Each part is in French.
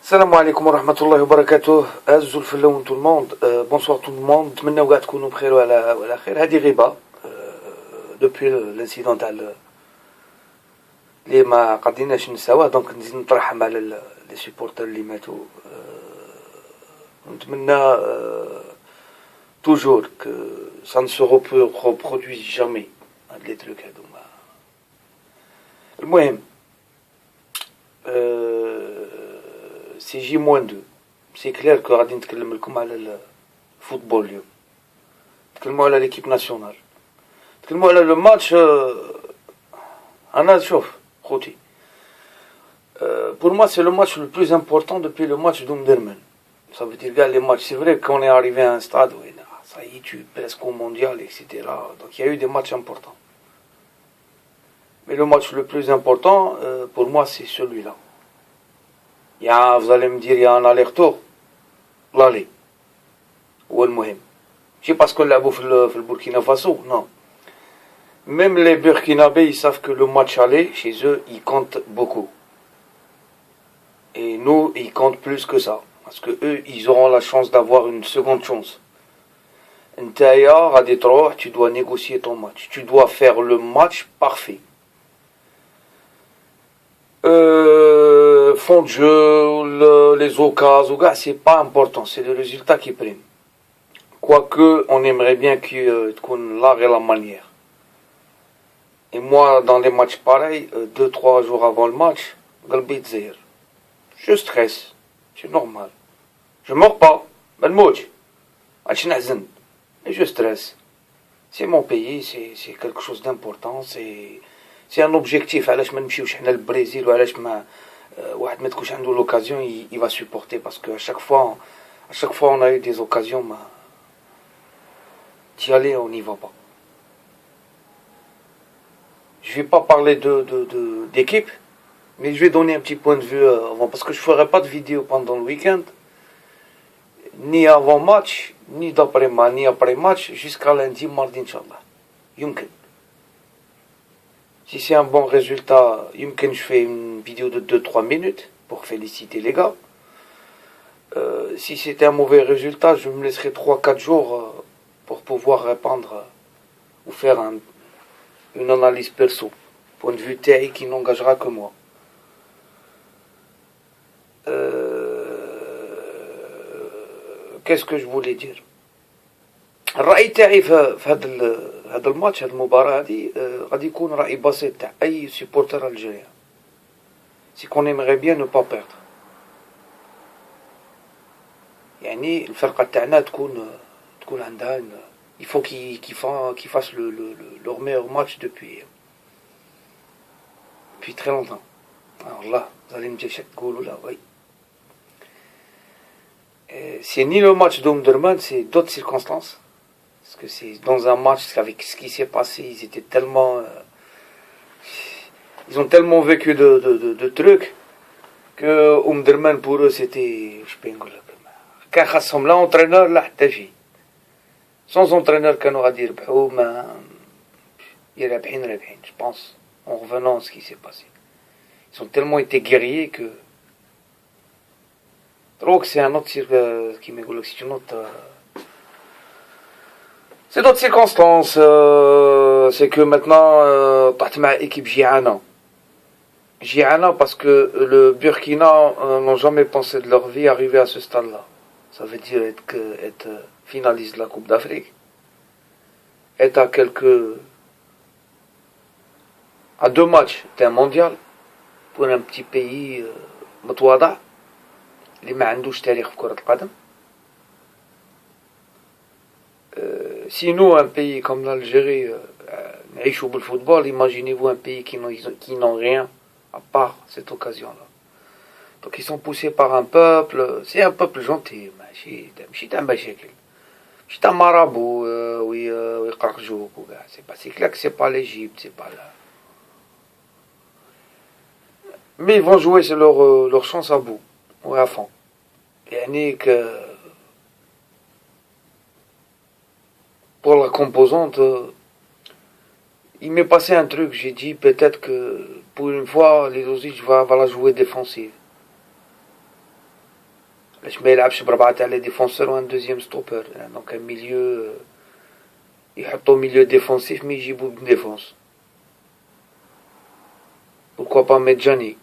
Salam alaikum wa rahmatullahi wa barakatuh. Azul filoun tout le monde. Bonsoir tout le monde. نتمنى وقاعد تكونوا بخير وعلى خير. هذه غيبة depuis l'incident تاع اللي ما قدرناش نساوه دونك نزيد نترحم على لي سيبورتر اللي ماتوا. نتمنى toujours que ça ne se reproduise jamais هاد لي تروك هادوما. المهم سي جي موان دو سي كلير كو غادي نتكلم لكم على الفوتبول اليوم. نتكلموا على ليكيب ناسيونال، نتكلموا على لو ماتش. انا شوف خوتي، pour moi c'est le match le plus important depuis le match d'Omdurman. Ça veut dire gars les matchs, c'est vrai qu'on est arrivé à un stade où ça y est, tu presque au mondial, etc. Donc il y a eu des matchs importants. Mais le match le plus important pour moi c'est celui-là. Vous allez me dire, il y a un aller-retour. L'aller. Ou le muhim. Je sais pas ce qu'on l'a fait le Burkina Faso, non. Même les Burkinabés, ils savent que le match aller, chez eux, il compte beaucoup. Et nous, il compte plus que ça. Parce que eux, ils auront la chance d'avoir une seconde chance. Intérieur, à Détroit, tu dois négocier ton match. Tu dois faire le match parfait. Fond de jeu, les occasions, c'est pas important, c'est le résultat qui prime. Quoique, on aimerait bien qu'il y ait l'art et la manière. Et moi, dans les matchs pareils, 2-3 jours avant le match, je stresse, c'est normal. Je mords pas, mais je stresse. C'est mon pays, c'est quelque chose d'important, c'est un objectif. علاش ما نمشيوش حنا للبرازيل وعلاش ما واحد ما تكونش عنده l'occasion il va supporter parce que à chaque fois on a eu des occasions d'y aller, on n'y va pas. Je vais pas parler d'équipe, mais je vais donner un petit point de vue avant, parce que je ferai pas de vidéo pendant le week-end, ni avant match, ni après match, jusqu'à lundi, mardi, Inch'Allah. يمكن. Si c'est un bon résultat, je fais une vidéo de 2-3 minutes pour féliciter les gars. Si c'était un mauvais résultat, je me laisserai 3-4 jours pour pouvoir répondre ou faire une analyse perso, point de vue TI qui n'engagera que moi. Qu'est-ce que je voulais dire? الرأي تاعي في هذا الماتش، هذه المباراة هذه غادي يكون رأي بسيط تاع أي سيبورتر الجيريان. سي كون ايمغي بيان نو با بيردر. يعني الفرقة تاعنا تكون عندها il faut qu'ils fassent leur meilleur match depuis très longtemps. Alors là, vous allez me dire chaque goal là, oui. C'est ni le match d'Omdurman, c'est d'autres circonstances. Parce que c'est dans un match, avec ce qui s'est passé, ils étaient tellement... ils ont tellement vécu de trucs que Omdurman pour eux c'était... je peux نقول لك كان خاصهم لا entraîneur لا حتى شيء. Sans entraîneur كانوا غادي يربحوا ما رابحين je pense, en revenant à ce qui s'est passé. Ils ont tellement été guerriers que... Donc c'est un autre qui me dit c'est d'autres circonstances. C'est que maintenant طحت مع équipe Giana parce que le Burkina n'ont jamais pensé de leur vie arriver à ce stade-là. Ça veut dire être finaliste de la Coupe d'Afrique, être à 2 matchs d'un mondial pour un petit pays متواضع اللي ما عندوش تاريخ في كرة القدم. Si nous, un pays comme l'Algérie, نعيشوا بالفوتبول, imaginez-vous un pays qui n'ont rien à part cette occasion-là. Donc ils sont poussés par un peuple, c'est un peuple gentil, ماشي تاع مشاكل, ماشي تاع marabout ويقرقجوك وكاع. C'est clair que c'est pas l'Égypte, c'est pas là. Mais ils vont jouer leur chance à bout, ouais, à fond. يعني que pour la composante, il m'est passé un truc, j'ai dit peut-être que pour une fois les Aussies va la jouer défensive. باش ما يلعبش بربعة تاع لي ديفونسور وان دوزيام ستوبر. دونك ان ميليو يحطوا ميليو ديفونسيف مي يجيبوا ديفونس. pourquoi pas Medjani,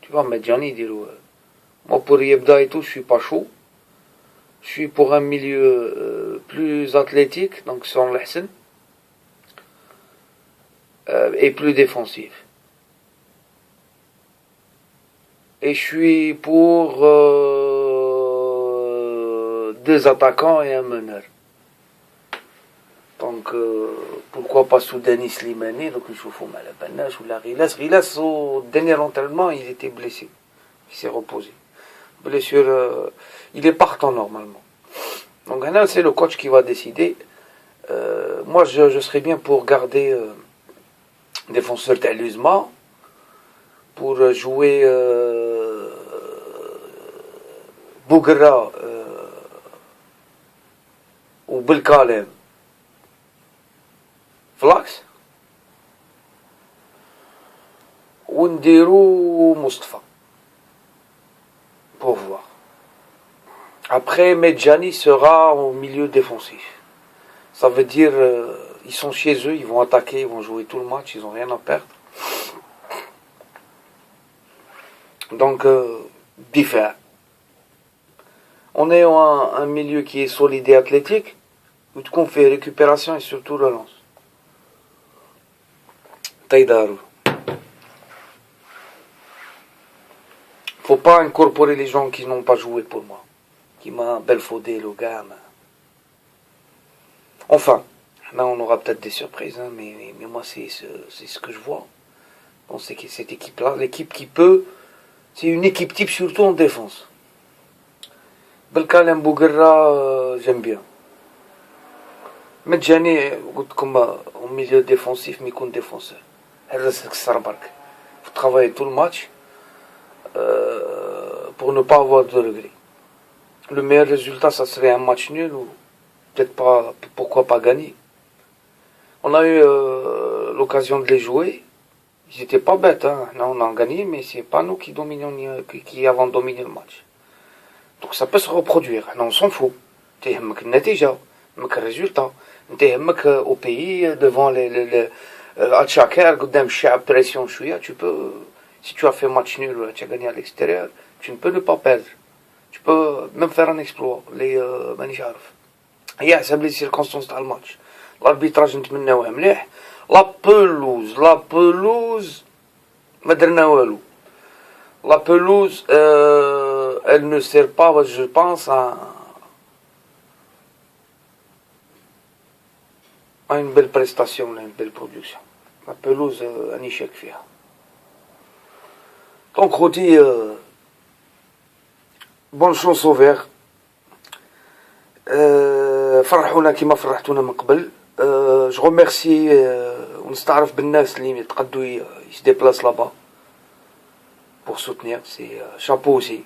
tu vois Medjani يديروا. moi pour يبدا et tout je suis pas chaud, je suis pour un milieu plus athlétique donc sans l'Hassan et plus défensif. Et je suis pour deux attaquants et un meneur. Donc pourquoi pas Soudani Slimani, donc il faut mal à Banache ou la Rilas. Rilas au dernier entraînement il était blessé, il s'est reposé. Blessure, il est partant normalement. Donc maintenant c'est le coach qui va décider. Moi je serais bien pour garder défenseur Taluzma, pour jouer Bougra ou Belkalem Flax ou Ndirou Mustafa pour voir. Après Medjani sera au milieu défensif. Ça veut dire ils sont chez eux, ils vont attaquer, ils vont jouer tout le match, ils n'ont rien à perdre. Donc diffère. On est un milieu qui est solide et athlétique, où on fait récupération et surtout relance. Taïdaru. Faut pas incorporer les gens qui n'ont pas joué pour moi, qui m'a belfaudé le gars. Enfin, là on aura peut-être des surprises, hein, mais moi c'est ce que je vois. Bon, c'est que cette équipe-là, l'équipe qui peut, c'est une équipe type surtout en défense. Belkalem Bouguerra, j'aime bien. Medjani, comme au milieu défensif, mais comme défenseur. Faut travailler tout le match pour ne pas avoir de regrets. Le meilleur résultat, ça serait un match nul ou peut-être pas, pourquoi pas gagner. On a eu l'occasion de les jouer. Ils étaient pas bêtes, hein. Là, on a gagné, mais c'est pas nous qui avons dominé le match. Donc ça peut se reproduire. Là, on s'en fout. تهمك النتيجة، تهمك الريزولتا، تهمك au pays devant les الشاكر قدام الشعب pression شوية. Tu peux, si tu as fait match nul, tu as gagné à l'extérieur, tu ne peux ne pas perdre. Tu peux même faire un exploit. مانيش عارف. هي حسب les circonstances تاع الماتش. l'arbitrage نتمناوه مليح. La pelouse ما درنا والو. La pelouse elle ne sert pas, je pense, à une belle prestation, une belle production. La pelouse un échec فيها. Donc Rodi, bonne chance au vert. فرحونا كما فرحتونا من قبل. Je remercie ونستعرف بالناس اللي يتقدوا يديبلاس là-bas pour soutenir, c'est chapeau aussi.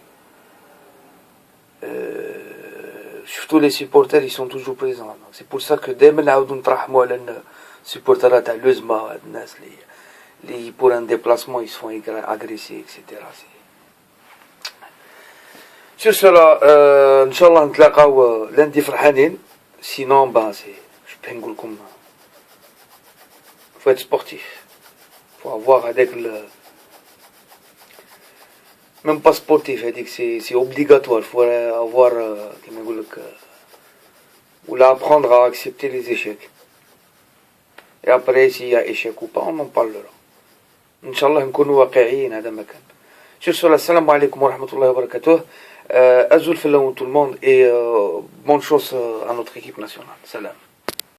شفتوا les supporters ils sont toujours présents. C'est pour ça que دائما نعاودوا نترحموا على السupporters تاع لوزما، الناس اللي pour un déplacement ils se font agresser etc. Sur cela ان شاء الله نتلاقاو lundi فرحانين. Sinon ben c'est je peux نقول لكم faut être sportif, faut avoir avec le même pas sportif, c'est obligatoire, faut avoir كما نقول لك ou apprendre à accepter les échecs. Et après s'il y a échec ou pas on en parlera. ان شاء الله نكونوا واقعيين هذا مكان. Sur cela, السلام عليكم ورحمة الله وبركاته. Azul Fellow tout le monde et bonne chance à notre équipe nationale. Salam.